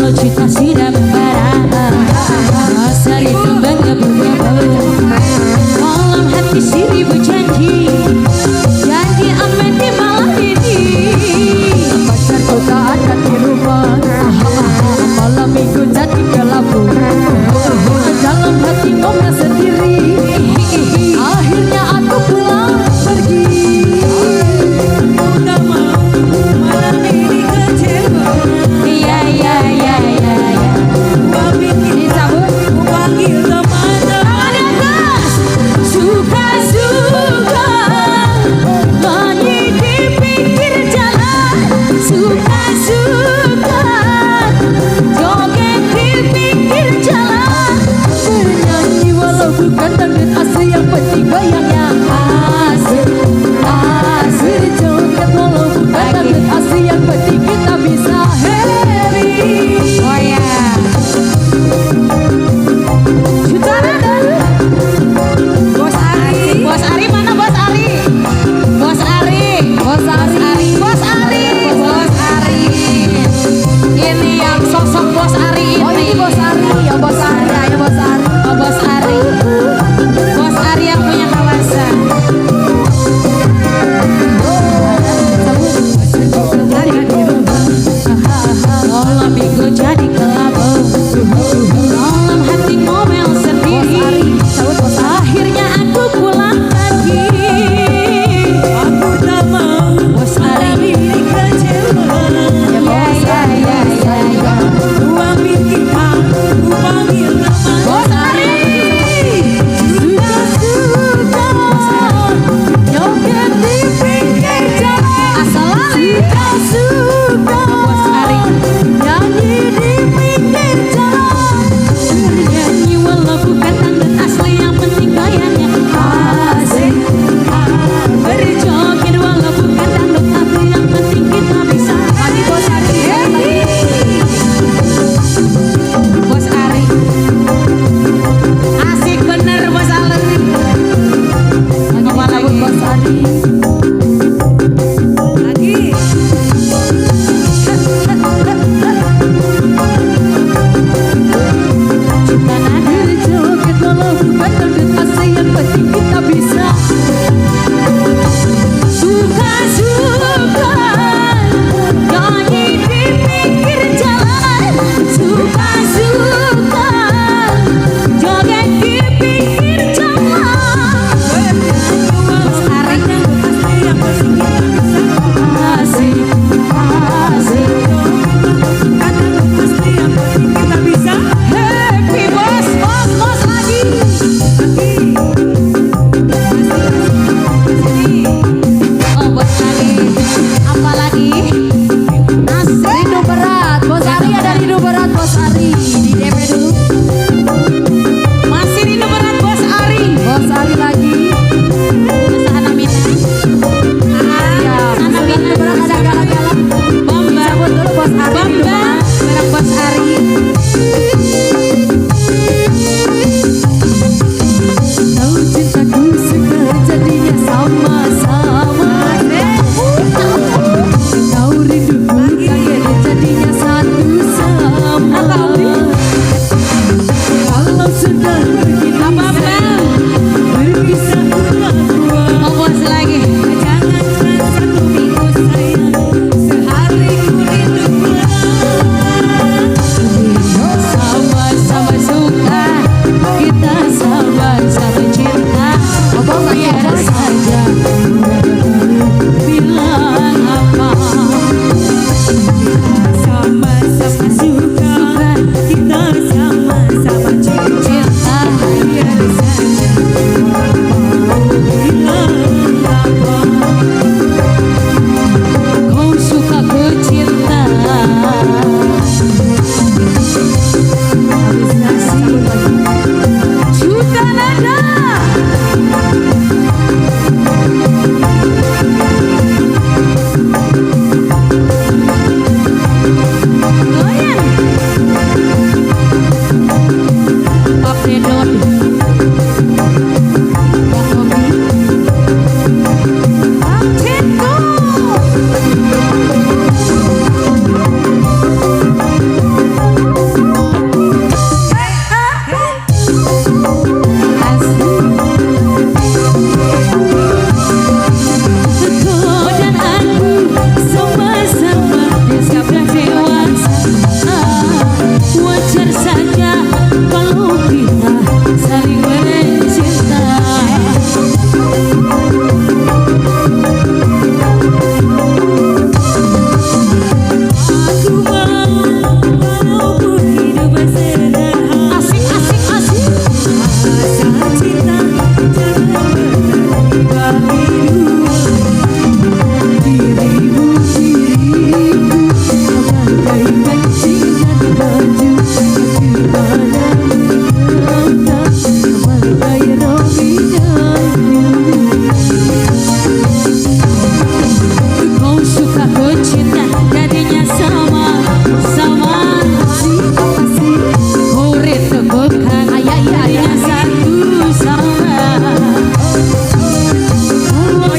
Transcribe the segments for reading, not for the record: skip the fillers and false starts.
walau cinta sudah membara. Masa itu bergebu-gebu, malam hati seribu janji, janji aman di malam ini. Pacarku tak ada di rumah, malam minggu jadi kelabu. Dalam hati ngomong sendiri, akhirnya aku pulang pergi. Udah mau malam ini kecewa. Iya iya iya iya iya. Gua bikin Disambut. aku panggil teman-teman. Suka-suka nyanyi di pinggir jalan, suka-suka joget di pinggir jalan, bernyanyi walau bukan dangdut asli, yang penting goyangnya asik, asik joget walau bukan dangdut asli, yang penting kita bisa happy. Oh ya. Bos Ari. Bos Ari mana Bos Ari? Bos Ari. Bos Ari. Bos Ari. Bos Ari. Ini yang sosok Bos Ari ini. Oh ini Bos Ari ya, Bos Ari ya, Bos Ari. Oh Bos Ari. Bos Ari yang punya kawasan. Malam minggu jadi kelabu, malam hati ngomel sendiri. Akhirnya aku pulang pergi. Aku tak mau Bos malam Ari. ini kecewa. Ya ya ya ya ya. Gua bikin aku panggil teman. Bos Ari. Suka-suka joget di pinggir jalan. Asal lari. Suka-suka Bos Ari nyanyi di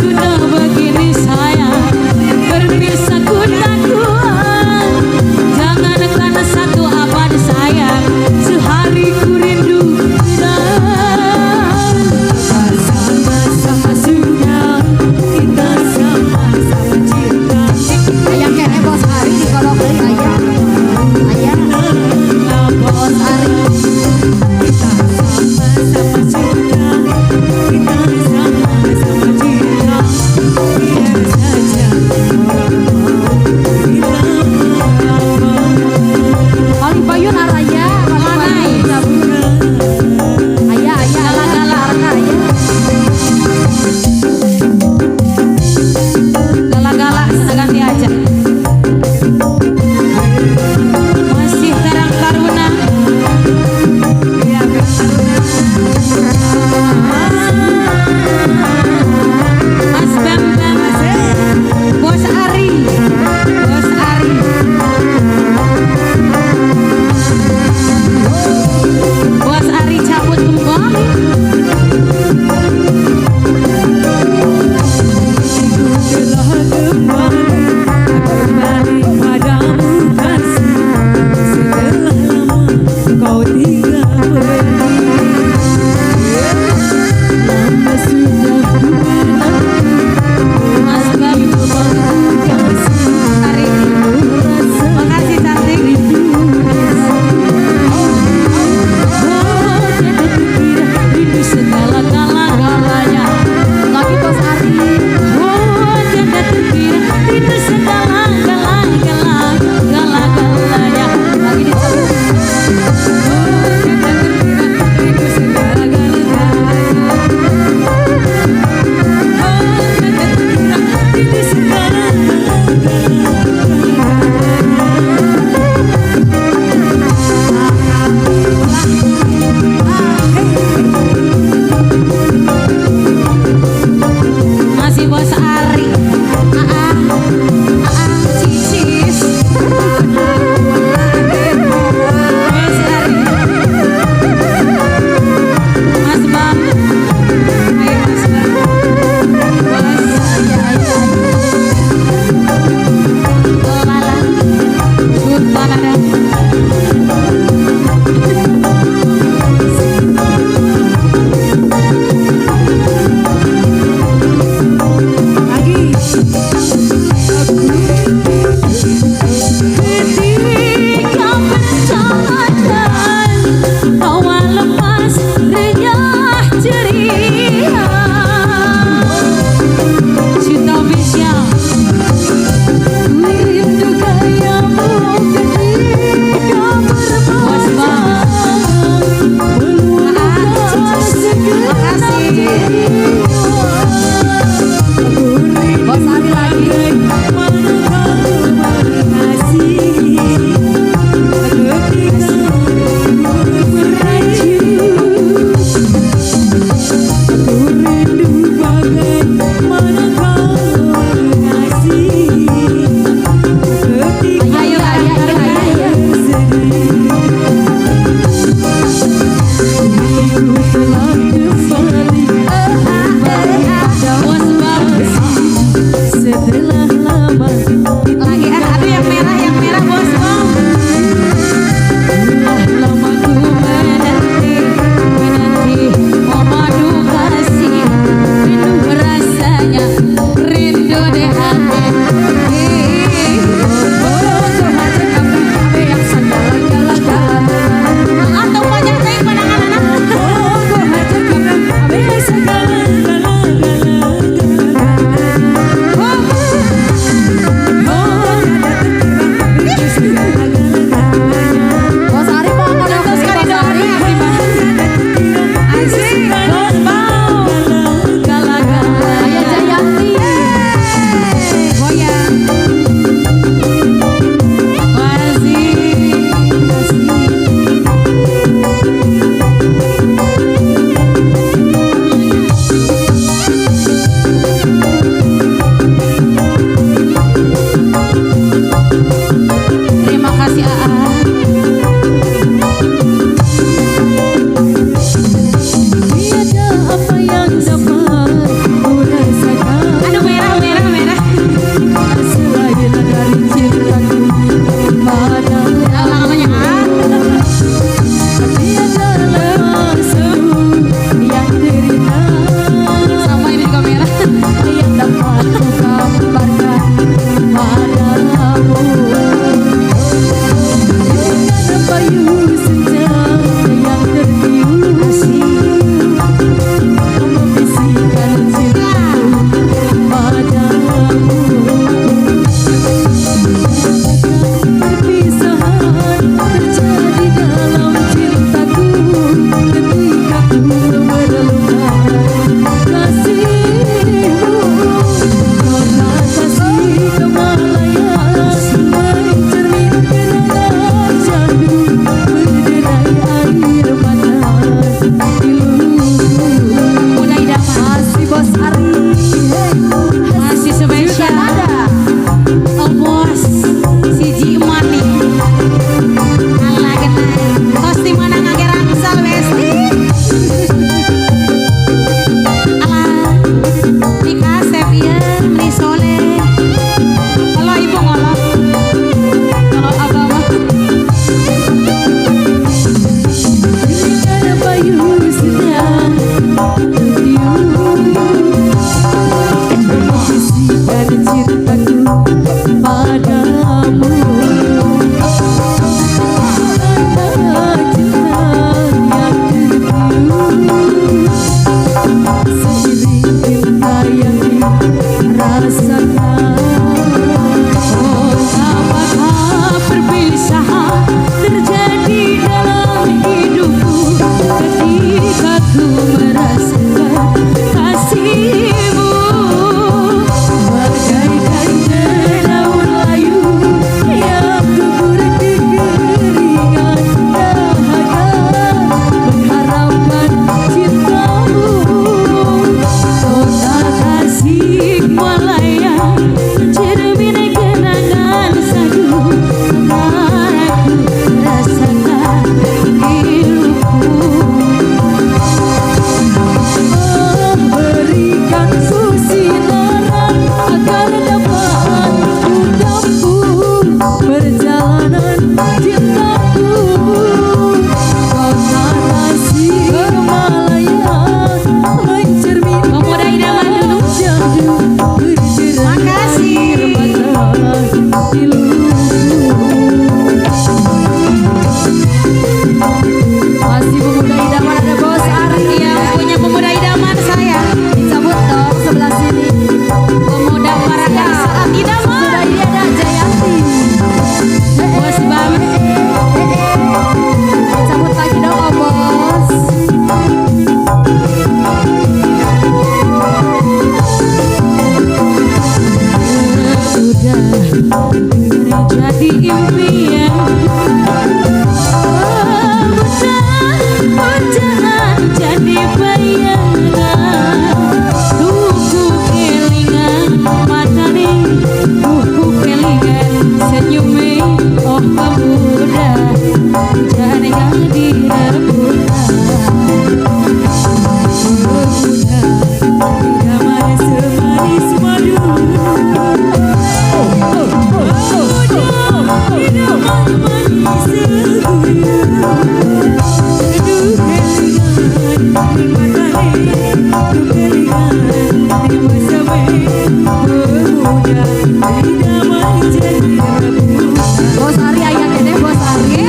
Sudah begini saya berpisah ku tak kuat. Tiada apa yang dapat ku rasakan. Aduh merah merah merah. Selain dari cintaku padamu. Tiada langsung yang derita Sama ini juga merah. yang dapat ku gambarkan padamu. Dengan payung senja yang tertiup membisikkan cintaku padamu. Perpisahan terjadi dalam cintaku ketika ku memerlukan kasihmu. Karena kasih kemalayan mencermin kenangan candu berderai air mata piluku. Mulai dapat. Masih Bos Ari, Masih spesial. Oh bos, si Jiman nih. Alah kenal. Tosti mana ngageran sal besti. Alah, nikah Sepian meni soleh. Kalau ibu ngolok, kalau abah mah. dengan payung senja tertiup membisikkan cintaku padamu. Karena cinta yang tertiup seiring cinta yang dirasakan. Oh, apakah perpisahan terjadi dalam hidupku ketika ku merasakan kasihmu bagaikan daun layu yang gugur kekeringan dahaga mengharapkan cintamu. Kota kasih walaya cermin kenangan sadu aku rasakan hidupku. Berikan sinaran agar dapat ku tempuh perjalanan cintaku. Kota kasih kemalayan mencermin Pemuda idaman dulu. jadu berderai Makasih. air mata piluku. Masih pemuda idaman ada Bos Ari. Iya, punya pemuda idaman saya. Dicabut dong sebelah sini. Pemuda Paraga saat idaman. Sudah ini ada Jayanti. Bos Bam. Dicabut lagi dong oh Bos. Sudah Jadi impian. Pecahan jadi bayangan. Tuku kelingan matane, tuku kelingan senyume. Oh pemuda, jangan direbutan. Pemuda, idaman semanis madu. Pemuda, idaman manis seguyu. Aduh kelingan di matane, aduh kelingan di wasabe. Pemuda, idaman jadi rebutan. Bos Ari ayah deh Bos Ari.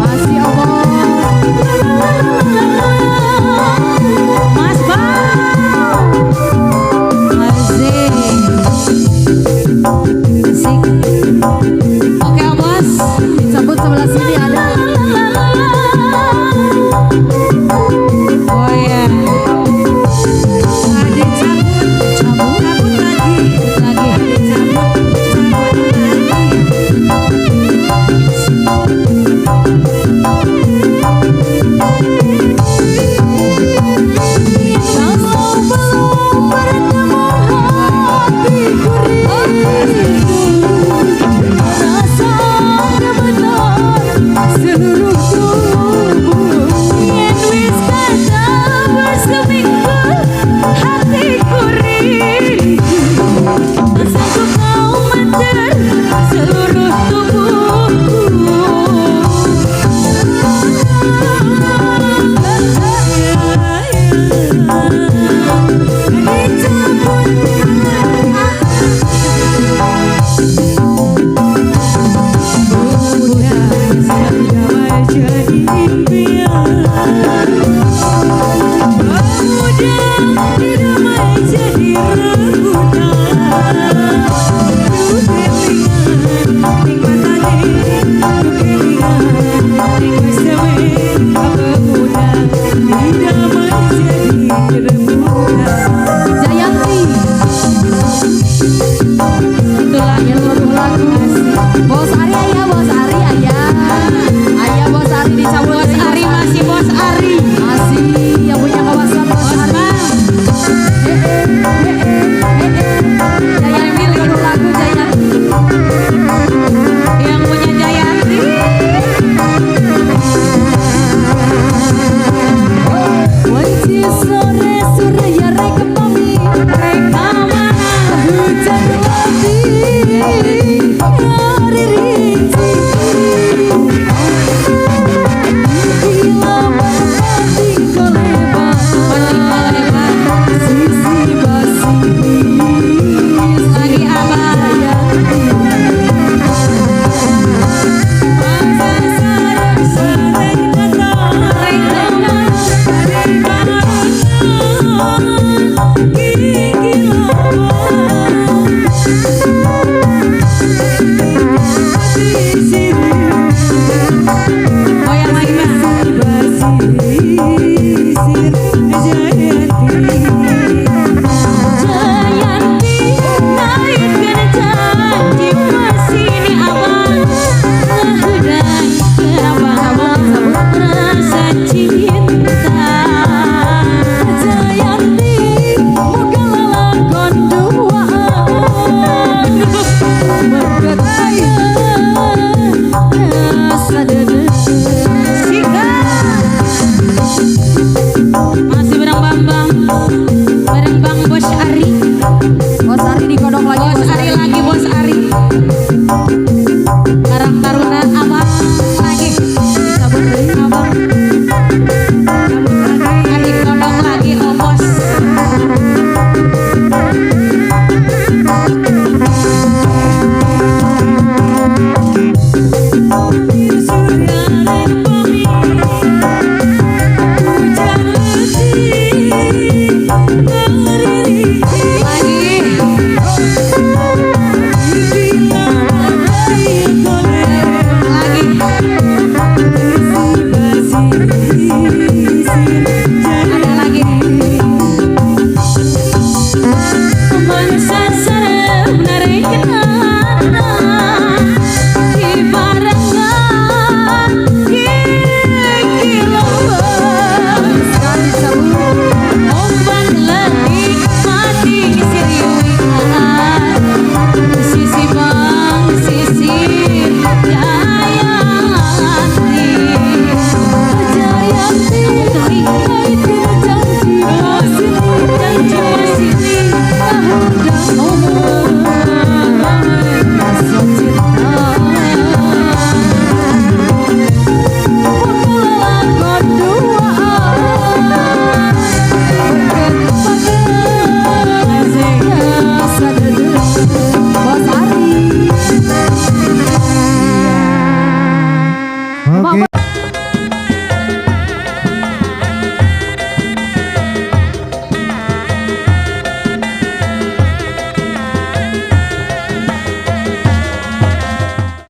Masih Mas Bang. Asik. Asik. Oke, Bos. dicabut sebelah sini ada. Oh ya. Ada cabut, cabut lagi. Ada cabut lagi. Kalau belum bertemu hatiku rindu. Goyang lagi Mbak. Jayanti naikkan janji masini abang ngehudai abang rasa cinta. Jayanti moga lalakon duaan berkekayan rasa dede. Masih bareng Bambang. Bareng Bang Bos Ari. Bos Ari dikodok lagi. Bos Ari lagi, Bos Ari. Karang Taruna abang lagi. Sabun deui. Abang. Adik kodok lagi, oh bos. Ada lagi. Mensasar menarikana di barengan kilauan sekali sabun ombak lagi mati siriuian sisi bang sisi Jayanti Jayanti kaitin janji masini Oke.